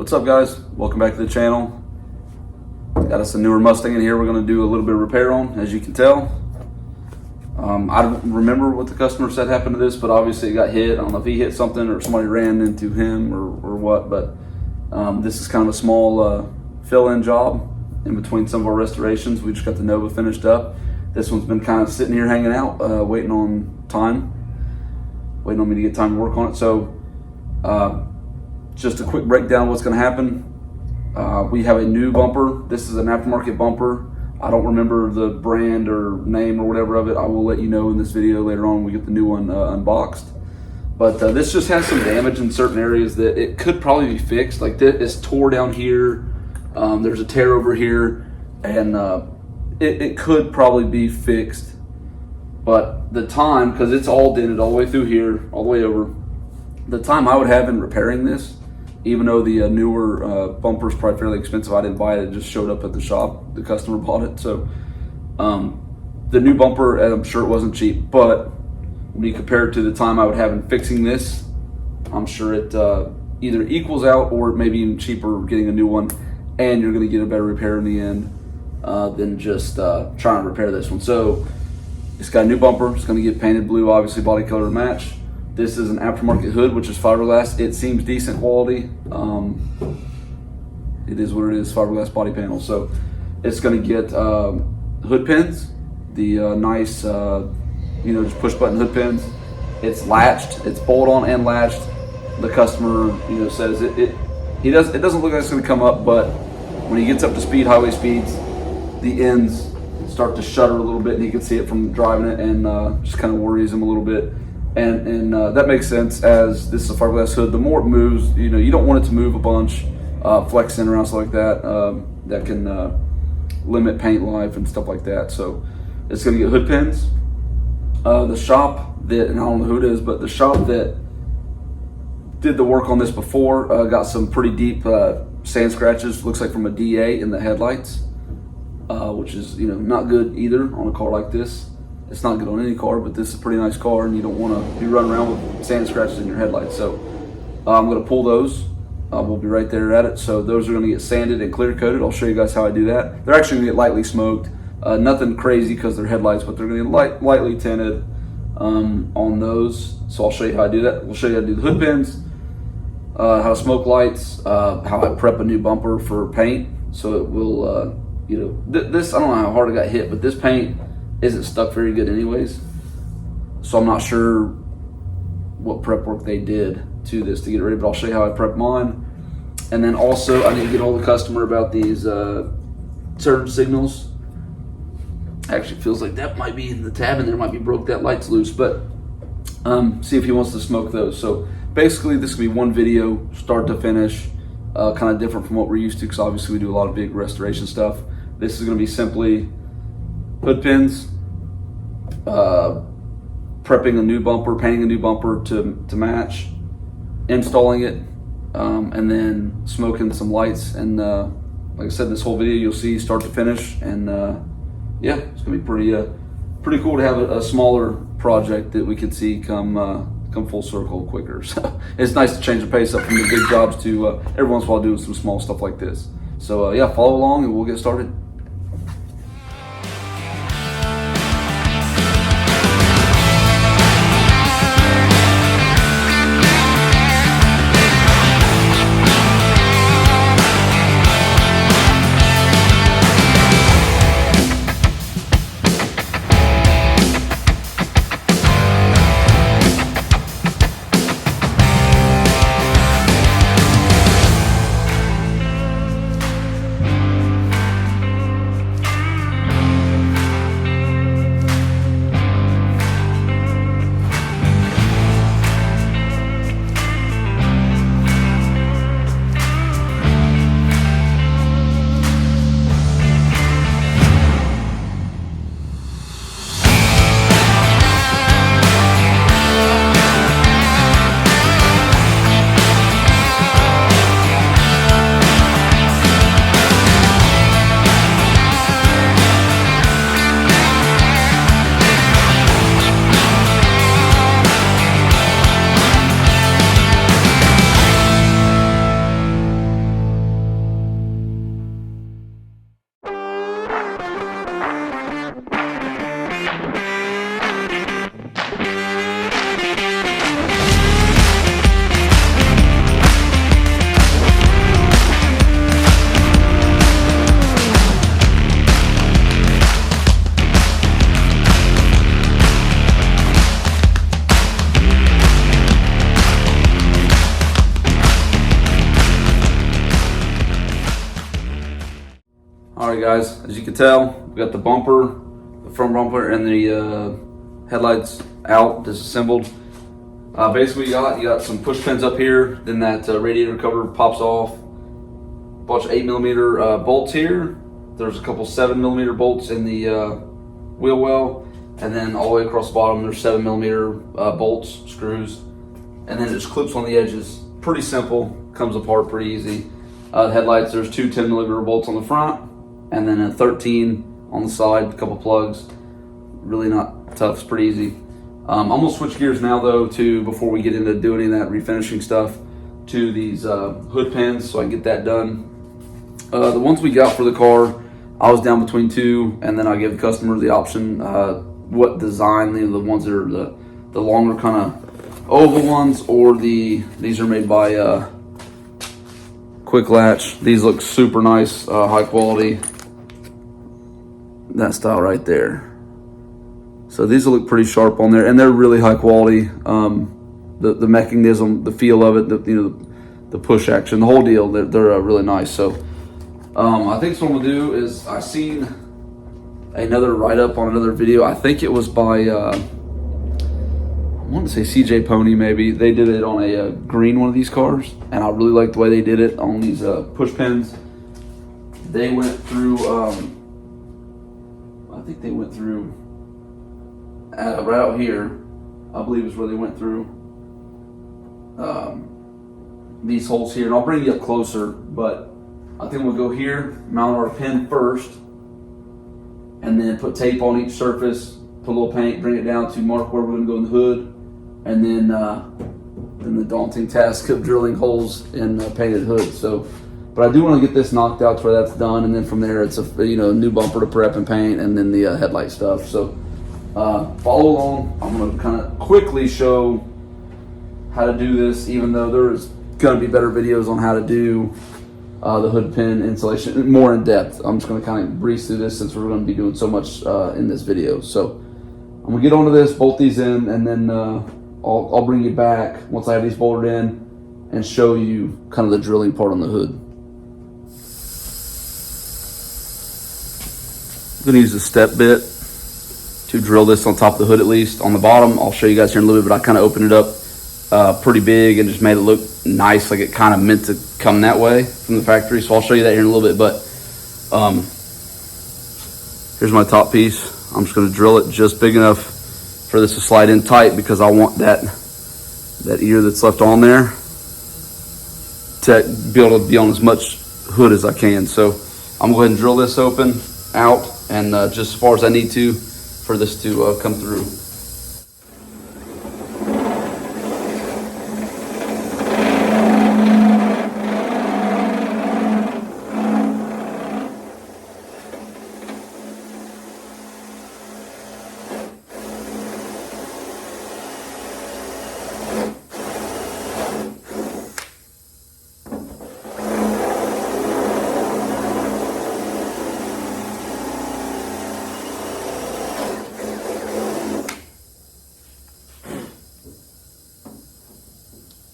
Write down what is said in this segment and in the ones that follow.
What's up, guys? Welcome back to the channel. Got us a newer Mustang in here we're going to do a little bit of repair on, as you can tell. I don't remember what the customer said happened to this, but obviously it got hit. I don't know if he hit something or somebody ran into him or what, but this is kind of a small fill-in job in between some of our restorations. We just got the Nova finished up. This one's been kind of sitting here hanging out, waiting on me to get time to work on it. So just a quick breakdown of what's going to happen. We have a new bumper. This is an aftermarket bumper. I don't remember the brand or name or whatever of it. I will let you know in this video later on when we get the new one unboxed. But this just has some damage in certain areas that it could probably be fixed. Like this is tore down here. There's a tear over here, and it could probably be fixed. But the time, because it's all dented all the way through here, all the way over, the time I would have in repairing this, even though the newer bumper is probably fairly expensive, I didn't buy it. It just showed up at the shop. The customer bought it. So the new bumper, I'm sure it wasn't cheap, but when you compare it to the time I would have in fixing this, I'm sure it either equals out or it may be even cheaper getting a new one, and you're going to get a better repair in the end than just trying to repair this one. So it's got a new bumper. It's going to get painted blue, obviously body color to match. This is an aftermarket hood, which is fiberglass. It seems decent quality. It is what it is, fiberglass body panel. So it's going to get hood pins, the nice, just push button hood pins. It's latched. It's bolt on and latched. The customer, says it doesn't look like it's going to come up, but when he gets up to speed, highway speeds, the ends start to shudder a little bit, and he can see it from driving it, and just kind of worries him a little bit. And that makes sense, as this is a fiberglass hood. The more it moves, you don't want it to move a bunch, flexing around, stuff like that. That can limit paint life and stuff like that. So it's going to get hood pins. The shop that, and I don't know who it is, but the shop that did the work on this before got some pretty deep sand scratches. Looks like from a DA in the headlights, which is not good either on a car like this. It's not good on any car, but this is a pretty nice car, and you don't want to be running around with sand scratches in your headlights. So I'm going to pull those. We'll be right there at it. So those are going to get sanded and clear coated. I'll show you guys how I do that. They're actually going to get lightly smoked. Nothing crazy because they're headlights, but they're going to get lightly tinted on those. So I'll show you how I do that. We'll show you how to do the hood pins, how to smoke lights, how I prep a new bumper for paint. So it will, this, I don't know how hard it got hit, but this paint isn't stuck very good anyways, so I'm not sure what prep work they did to this to get it ready, but I'll show you how I prep mine. And then also I need to get hold of the customer about these surge signals. Actually feels like that might be the tab in there might be broke, that light's loose, but see if he wants to smoke those. So basically this will be one video start to finish, kind of different from what we're used to, because obviously we do a lot of big restoration stuff. This is going to be simply hood pins, prepping a new bumper, painting a new bumper to match, installing it, and then smoking some lights. And like I said, this whole video you'll see start to finish, and yeah, it's gonna be pretty cool to have a smaller project that we could see come full circle quicker. So it's nice to change the pace up from the big jobs to every once in a while doing some small stuff like this. So yeah, follow along and we'll get started. All right, guys, as you can tell, we got the bumper, the front bumper, and the headlights out, disassembled. Basically, you got some push pins up here, then that radiator cover pops off. A bunch of 8mm bolts here. There's a couple 7mm bolts in the wheel well, and then all the way across the bottom there's 7mm bolts, screws, and then it just clips on the edges. Pretty simple, comes apart pretty easy. The headlights, there's two 10mm bolts on the front, and then a 13 on the side, a couple plugs. Really not tough, it's pretty easy. I'm gonna switch gears now though to, before we get into doing any of that refinishing stuff, to these hood pins so I can get that done. The ones we got for the car, I was down between two, and then I gave the customer the option what design, the ones that are the longer kind of oval ones, or these are made by Quick Latch. These look super nice, high quality. That style right there. So these will look pretty sharp on there, and they're really high quality. The mechanism, the feel of it, the push action, the whole deal, they're really nice. So I think what I'm gonna do is, I seen another write-up on another video. I think it was by I want to say CJ Pony, maybe. They did it on a green one of these cars, and I really like the way they did it on these push pins. They went through I think they went through right out here, I believe is where they went through these holes here, and I'll bring you up closer, but I think we'll go here, mount our pin first, and then put tape on each surface, put a little paint, bring it down to mark where we're going to go in the hood, and then the daunting task of drilling holes in painted hood. So, but I do want to get this knocked out to where that's done, and then from there it's a new bumper to prep and paint, and then the headlight stuff. So follow along. I'm going to kind of quickly show how to do this, even though there's going to be better videos on how to do the hood pin installation more in depth. I'm just going to kind of breeze through this since we're going to be doing so much in this video. So I'm going to get onto this, bolt these in, and then I'll bring you back once I have these bolted in and show you kind of the drilling part on the hood. I'm going to use a step bit to drill this on top of the hood, at least. On the bottom, I'll show you guys here in a little bit, but I kind of opened it up pretty big and just made it look nice, like it kind of meant to come that way from the factory. So I'll show you that here in a little bit, but here's my top piece. I'm just going to drill it just big enough for this to slide in tight, because I want that ear that's left on there to be able to be on as much hood as I can. So I'm going to go ahead and drill this open out, and just as far as I need to for this to come through.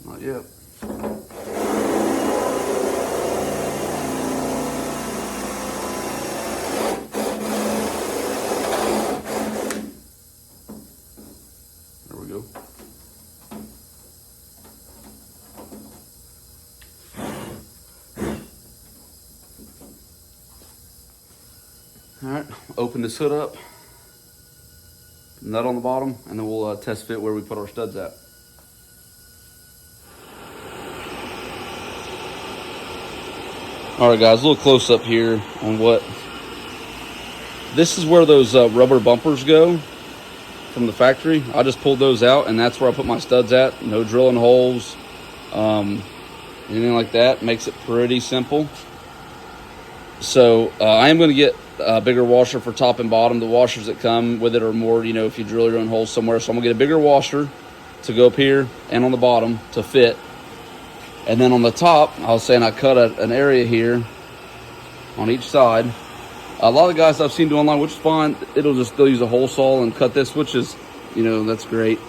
Not yet. There we go. All right, open this hood up, nut on the bottom, and then we'll test fit where we put our studs at. All right, guys, a little close up here on what this is, where those rubber bumpers go from the factory. I just pulled those out, and that's where I put my studs at. No drilling holes, anything like that. Makes it pretty simple. So I am going to get a bigger washer for top and bottom. The washers that come with it are more, if you drill your own holes somewhere. So I'm going to get a bigger washer to go up here and on the bottom to fit. And then on the top, I was saying I cut an area here on each side. A lot of the guys I've seen do online, which is fine, they'll use a hole saw and cut this, which is, that's great.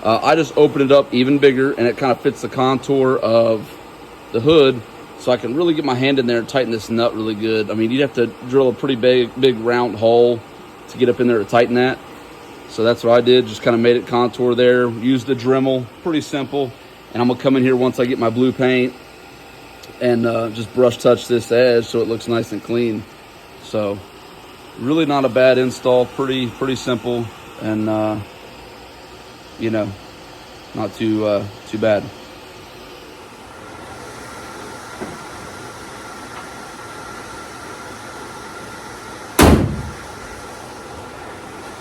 I just open it up even bigger, and it kind of fits the contour of the hood, so I can really get my hand in there and tighten this nut really good. I mean, you'd have to drill a pretty big round hole to get up in there to tighten that. So that's what I did, just kind of made it contour there, used the Dremel, pretty simple. And I'm gonna come in here once I get my blue paint and just brush touch this edge so it looks nice and clean. So really not a bad install, pretty simple, and you know, not too bad.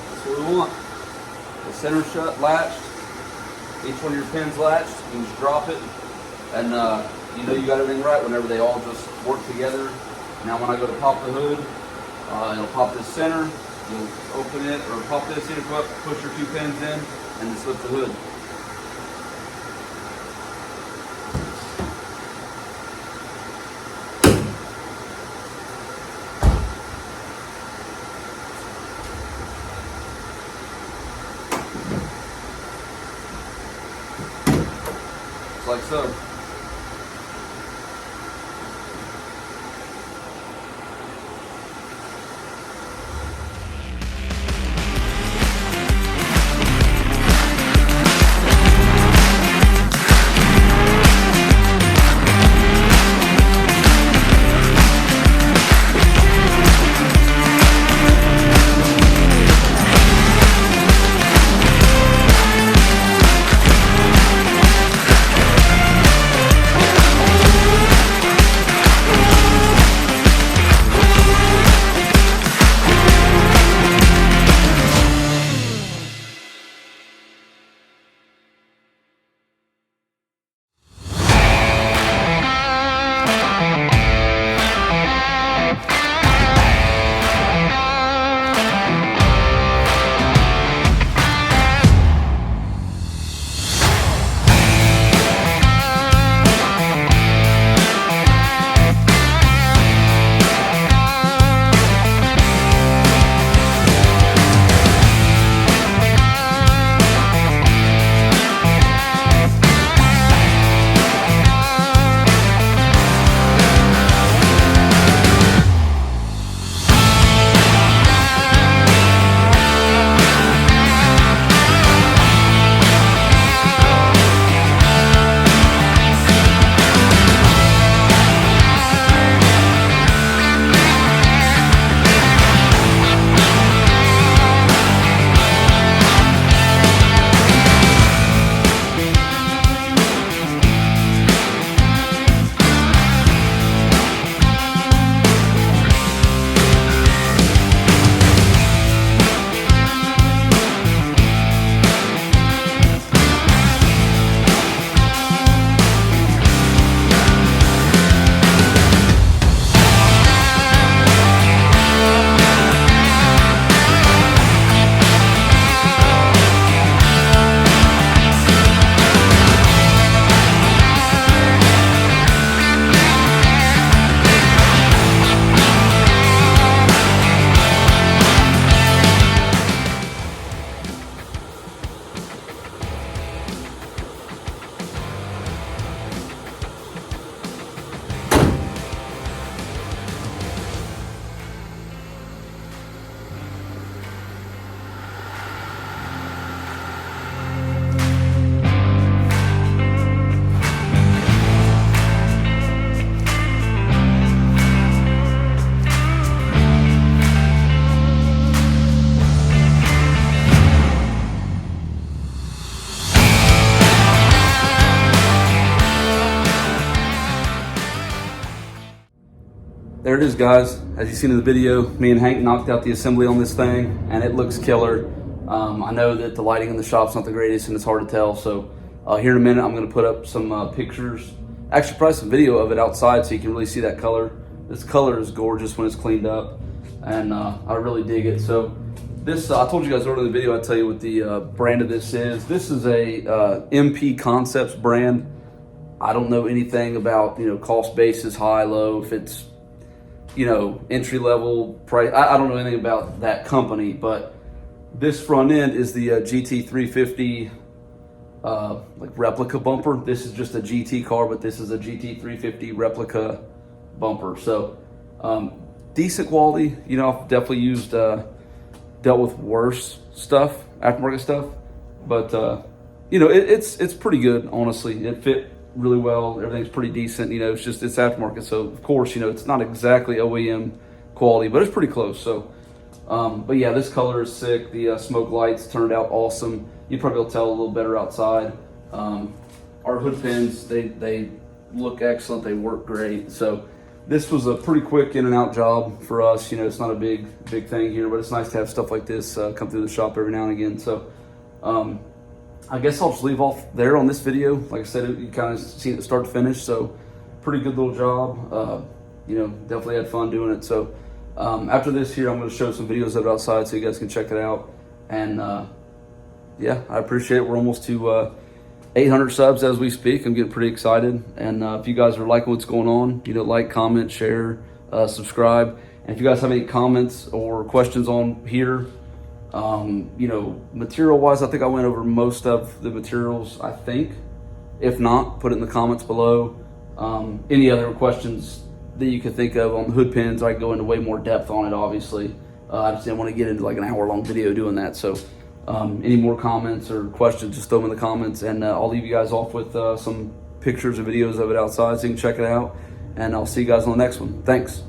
That's what we want. The center shut latched. Each one of your pins latched. You can just drop it, and you know you got everything right whenever they all just work together. Now when I go to pop the hood, it'll pop this center. You'll open it or pop this in, push your 2 pins in, and just lift the hood. Just like so. There it is, guys. As you've seen in the video, me and Hank knocked out the assembly on this thing, and it looks killer. I know that the lighting in the shop's not the greatest, and it's hard to tell, so here in a minute I'm going to put up some pictures, actually probably some video of it outside so you can really see that color. This color is gorgeous when it's cleaned up, and I really dig it. So this, I told you guys earlier in the video, I'd tell you what the brand of this is. This is a MP Concepts brand. I don't know anything about, cost basis, high, low, if it's, entry level price. I don't know anything about that company, but this front end is the GT350 like replica bumper. This is just a GT car, but this is a GT 350 replica bumper. So decent quality. You know, I've definitely used dealt with worse stuff, aftermarket stuff, but you know, it's pretty good, honestly. It fit really well. Everything's pretty decent. You know, it's aftermarket, so of course, you know, it's not exactly OEM quality, but it's pretty close. So but yeah, this color is sick. The smoke lights turned out awesome. You probably will tell a little better outside. Our hood pins, they look excellent. They work great. So this was a pretty quick in and out job for us. You know, it's not a big thing here, but it's nice to have stuff like this come through the shop every now and again. So I guess I'll just leave off there on this video. Like I said, you kind of seen it start to finish. So pretty good little job. You know, definitely had fun doing it. So after this here, I'm going to show some videos of it outside so you guys can check it out. And yeah, I appreciate it. We're almost to 800 subs as we speak. I'm getting pretty excited. And if you guys are liking what's going on, you know, like, comment, share, subscribe. And if you guys have any comments or questions on here, you know, material wise, I think I went over most of the materials, I think. If not, put it in the comments below. Any other questions that you could think of on the hood pins, I can go into way more depth on it, obviously. I just didn't want to get into like an hour-long video doing that. So any more comments or questions, just throw them in the comments, and I'll leave you guys off with some pictures and videos of it outside so you can check it out. And I'll see you guys on the next one. Thanks.